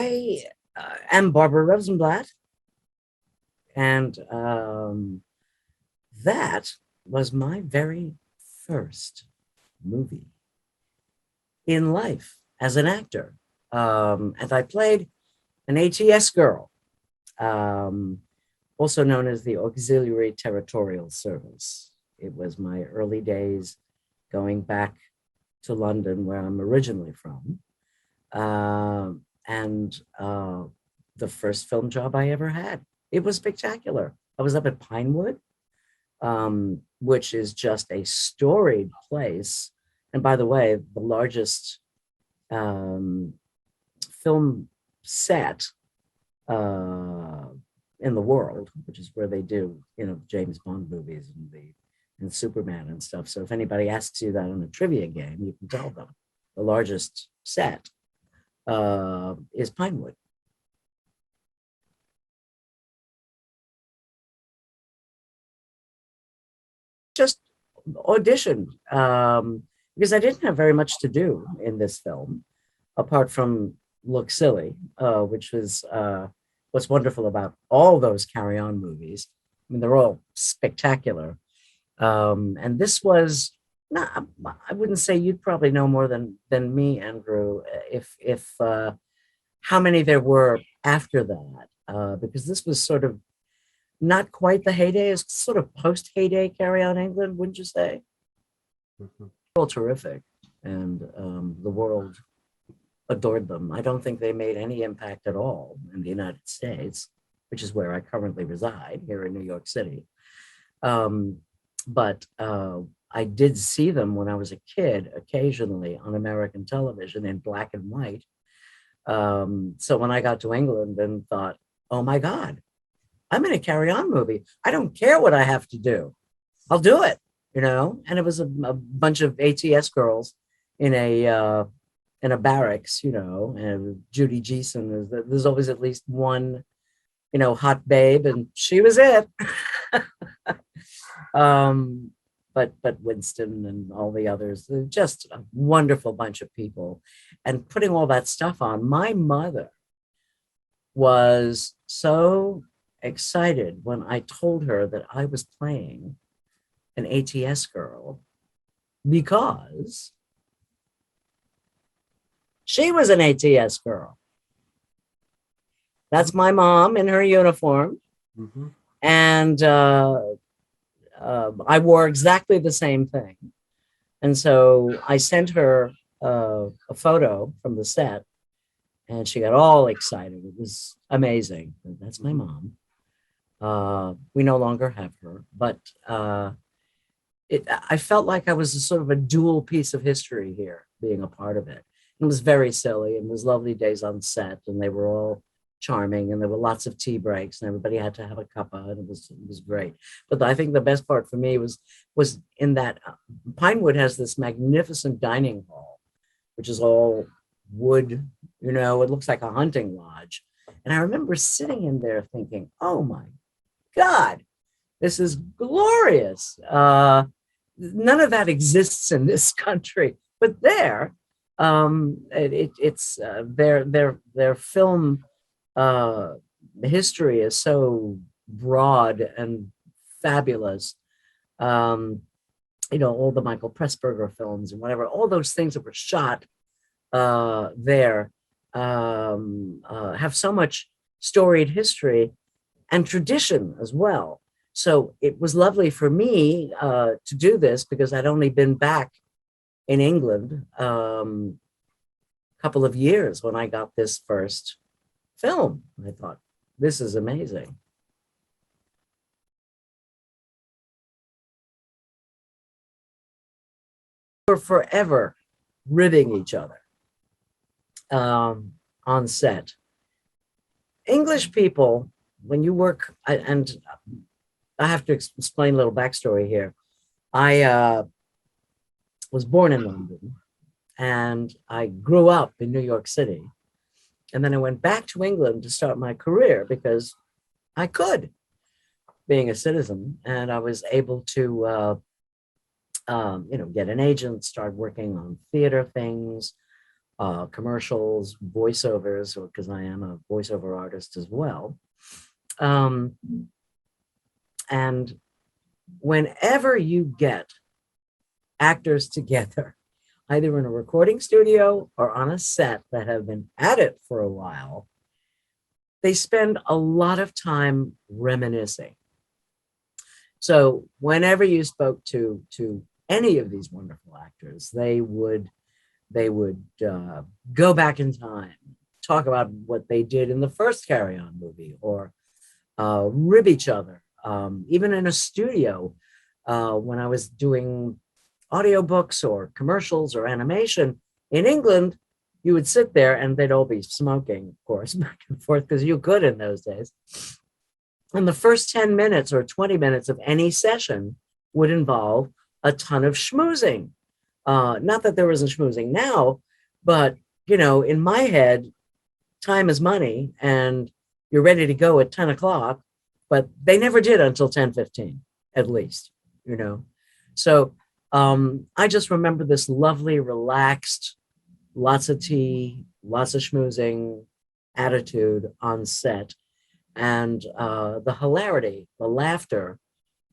I am Barbara Rosenblat, and that was my very first movie in life as an actor. And I played an A.T.S girl, um, also known as the Auxiliary Territorial Service. It was my early days going back to London, where I'm originally from. And the first film job I ever had. It was spectacular. I was up at Pinewood, which is just a storied place. And by the way, the largest um, film set uh, in the world, which is where they do, James Bond movies and Superman and stuff. So if anybody asks you that in a trivia game, you can tell them the largest set is Pinewood. Just auditioned because I didn't have very much to do in this film, apart from look silly, which was what's wonderful about all those Carry On movies. I mean, they're all spectacular. And this was not, I wouldn't say you'd probably know more than me, Andrew, if how many there were after that, because this was sort of not quite the heyday, it's sort of post heyday Carry On England, wouldn't you say? Mhm. All terrific, and the world adored them. I don't think they made any impact at all in the United States, which is where I currently reside here in New York City. Um, but I did see them when I was a kid, occasionally on American television in black and white. So when I got to England and thought, oh my God, I'm in a Carry On movie. I don't care what I have to do. I'll do it, And it was a bunch of A.T.S girls in a barracks, and Judy Geeson is there's always at least one, hot babe, and she was it. um, but Winston and all the others, they're just a wonderful bunch of people. And putting all that stuff on, my mother was so excited when I told her that I was playing an A.T.S girl because she was an A.T.S girl. That's my mom in her uniform. Mm-hmm. And I wore exactly the same thing. And so I sent her a photo from the set, and she got all excited. It was amazing. That's my mom. We no longer have her, but I felt like I was a sort of a dual piece of history here, being a part of it. It was very silly, and it was lovely days on set, and they were all charming, and there were lots of tea breaks, and everybody had to have a cuppa, and it was great. But I think the best part for me was in that Pinewood has this magnificent dining hall, which is all wood, it looks like a hunting lodge. And I remember sitting in there thinking, oh my God, this is glorious. None of that exists in this country, but there, it's their film history is so broad and fabulous. Um, all the Michael Pressburger films and whatever, all those things that were shot there have so much storied history and tradition as well. So it was lovely for me to do this because I'd only been back in England a couple of years when I got this first film. I thought, this is amazing. We're forever ribbing each other on set. English people, when you work, and I have to explain a little backstory here. I was born in London, and I grew up in New York City. And then I went back to England to start my career because I could, being a citizen, and I was able to, get an agent, start working on theater things, commercials, voiceovers, because I am a voiceover artist as well. Um, and whenever you get actors together, either in a recording studio or on a set that have been at it for a while, they spend a lot of time reminiscing. So whenever you spoke to any of these wonderful actors, they would go back in time, talk about what they did in the first Carry On movie, or rib each other. Even in a studio, when I was doing audiobooks or commercials or animation in England, you would sit there and they'd all be smoking, of course, back and forth, because you could in those days. And the first 10 minutes or 20 minutes of any session would involve a ton of schmoozing. Not that there isn't schmoozing now, but, in my head, time is money and you're ready to go at 10 o'clock, but they never did until 10:15, at least, So I just remember this lovely, relaxed, lots of tea, lots of schmoozing attitude on set. And the hilarity, the laughter,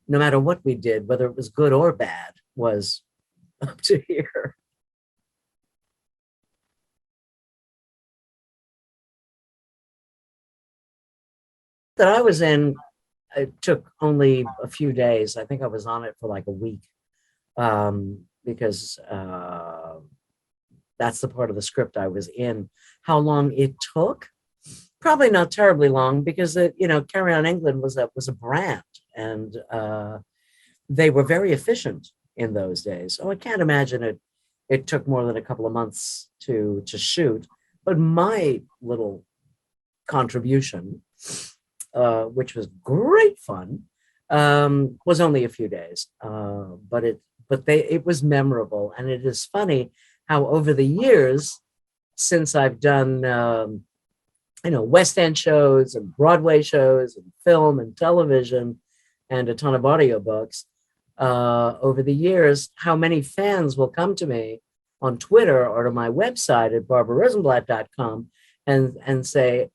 no matter what we did, whether it was good or bad, was up to here. That I was in, it took only a few days. I think I was on it for like a week, because that's the part of the script I was in. How long it took? Probably not terribly long, because Carry On England was a brand, and they were very efficient in those days. Oh, I can't imagine it took more than a couple of months to shoot. But my little contribution, which was great fun, was only a few days. It was memorable, and it is funny how over the years, since I've done West End shows and Broadway shows and film and television and a ton of audiobooks, over the years, how many fans will come to me on Twitter or to my website at barbararosenblat.com and say,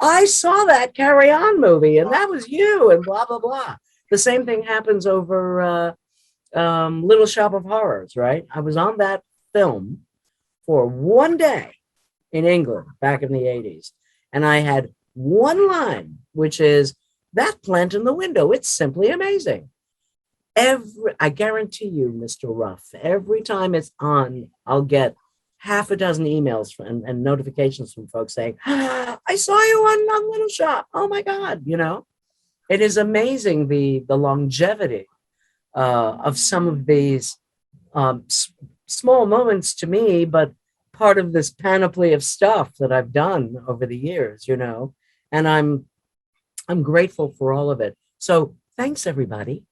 I saw that Carry On movie and that was you, and blah, blah, blah. The same thing happens over Little Shop of Horrors, right? I was on that film for one day in England back in the 80s. And I had one line, which is, that plant in the window, it's simply amazing. I guarantee you, Mr. Ruff, every time it's on, I'll get half a dozen emails and notifications from folks saying, I saw you on Little Shop. Oh my God, It is amazing the longevity of some of these small moments to me, but part of this panoply of stuff that I've done over the years, and I'm grateful for all of it. So thanks, everybody.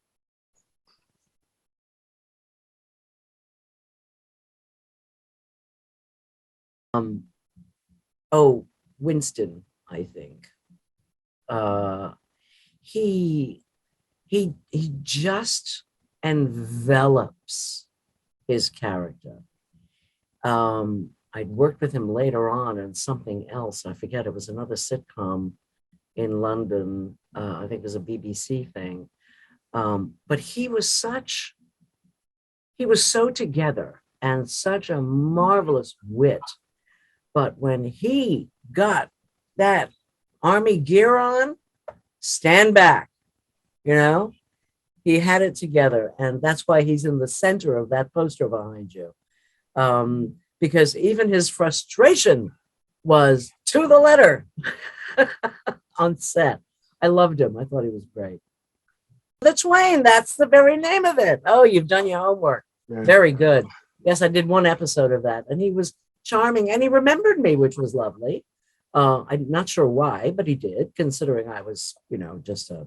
Winston, I think. He just envelops his character. I'd worked with him later on in something else. I forget, it was another sitcom in London. I think it was a BBC thing. But he was so together and such a marvelous wit. But when he got that army gear on, stand back, he had it together. And that's why he's in the center of that poster behind you. Because even his frustration was to the letter on set. I loved him. I thought he was great. The Twain, that's the very name of it. Oh, you've done your homework. Yeah. Very good. Yes, I did one episode of that, and he was charming, and he remembered me, which was lovely. I'm not sure why, but he did, considering I was, just a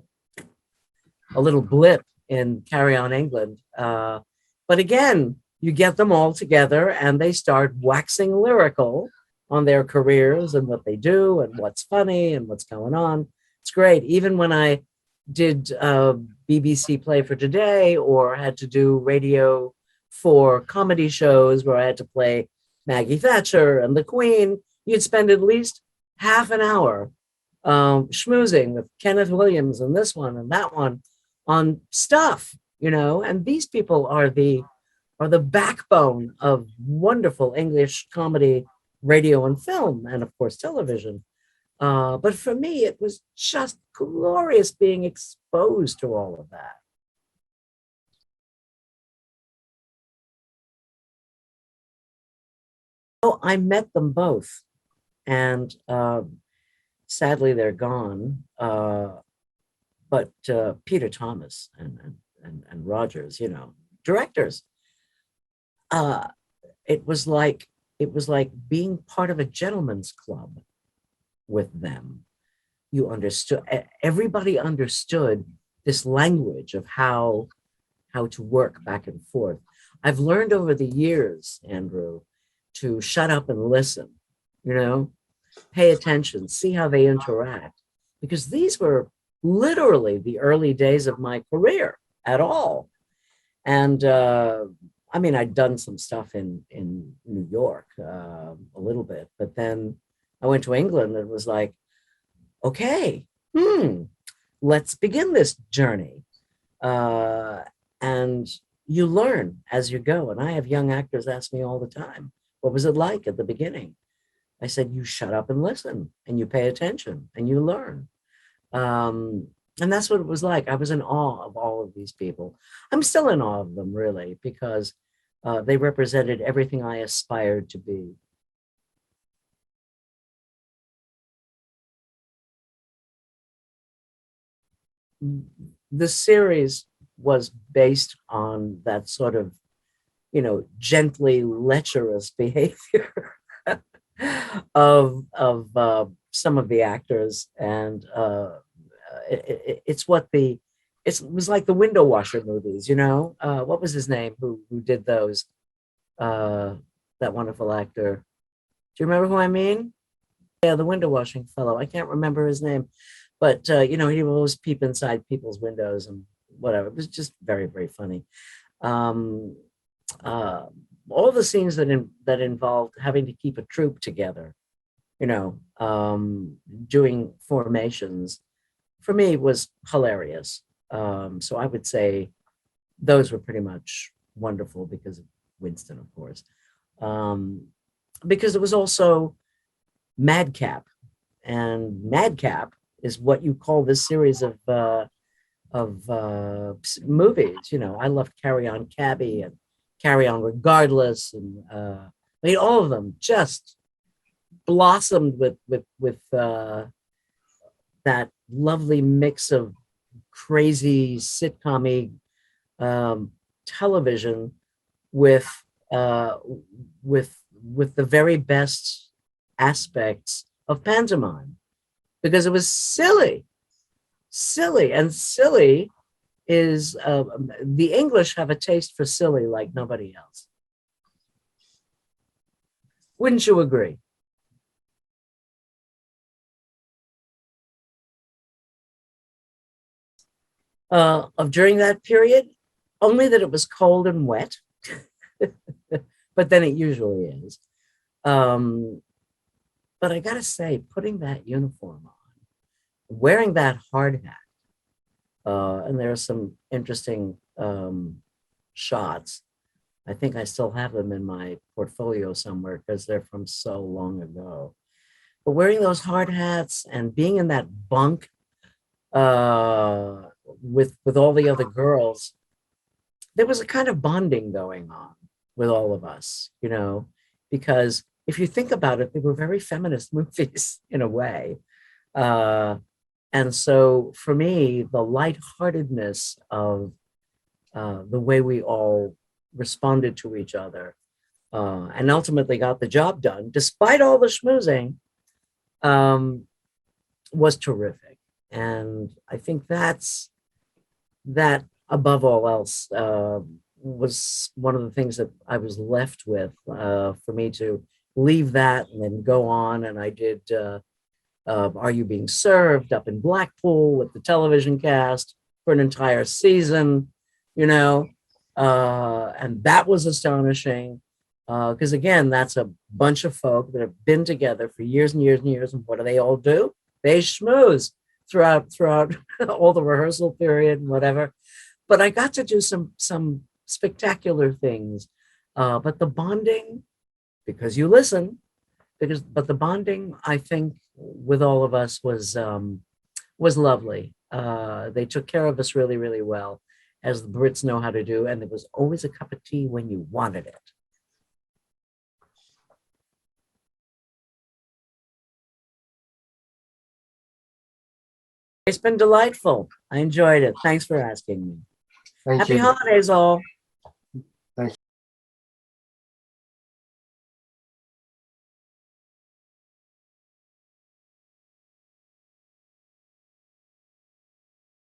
little blip in Carry On England. But again, you get them all together and they start waxing lyrical on their careers and what they do and what's funny and what's going on. It's great. Even when I did BBC Play for Today, or had to do radio for comedy shows where I had to play Maggie Thatcher and the Queen, you'd spend at least half an hour schmoozing with Kenneth Williams and this one and that one on stuff, you know. And these people are the backbone of wonderful English comedy, radio and film, and of course television. But for me, it was just glorious being exposed to all of that. Oh, I met them both, and sadly they're gone. But Peter Thomas and Rogers, you know, directors. Uh, it was like it was like being part of a gentleman's club with them. You understood, everybody understood this language of how to work back and forth. I've learned over the years, Andrew, to shut up and listen, you know, pay attention, see how they interact, because these were literally the early days of my career at all. And I mean, I'd done some stuff in New York a little bit, but then I went to England and it was like, okay, let's begin this journey. Uh, and you learn as you go. And I have young actors ask me all the time, what was it like at the beginning? I said, you shut up and listen, and you pay attention, and you learn. Um, and that's what it was like. I was in awe of all of these people. I'm still in awe of them, really, because they represented everything I aspired to be. The series was based on that sort of, you know, gently lecherous behavior of some of the actors, and it's what the it was like the window washer movies, you know. What was his name who did those? Uh, that wonderful actor. Do you remember who I mean? Yeah, the window washing fellow. I can't remember his name, but you know, he would always peep inside people's windows and whatever. It was just very, very funny. Um, uh, all the scenes that involved having to keep a troop together, you know, doing formations, for me was hilarious. So I would say those were pretty much wonderful because of Winston, of course. Um, because it was also madcap, and madcap is what you call this series of movies. You know, I loved Carry On Cabby and Carry On Regardless, and I mean, all of them just blossomed with that lovely mix of crazy sitcom television with uh, with the very best aspects of pantomime, because it was silly, silly, and silly is the English have a taste for silly like nobody else. Wouldn't you agree? Of during that period, only that it was cold and wet, but then it usually is. Um, but I gotta say, putting that uniform on, wearing that hard hat, and there are some interesting shots. I think I still have them in my portfolio somewhere because they're from so long ago. But wearing those hard hats and being in that bunk with all the other girls, there was a kind of bonding going on with all of us, you know, because if you think about it, they were very feminist movies in a way. Uh, and so for me, the lightheartedness of the way we all responded to each other and ultimately got the job done, despite all the schmoozing, um, was terrific. And I think that above all else was one of the things that I was left with for me to leave that and then go on. And I did Are You Being Served up in Blackpool with the television cast for an entire season, you know, and that was astonishing. Because again, that's a bunch of folk that have been together for years and years and years. And what do they all do? They schmooze throughout all the rehearsal period and whatever. But I got to do some spectacular things. But the bonding, because you listen, but the bonding, I think, with all of us was lovely. They took care of us really, really well, as the Brits know how to do, and there was always a cup of tea when you wanted it. It's been delightful. I enjoyed it. Thanks for asking me. Thank Happy you. holidays, all.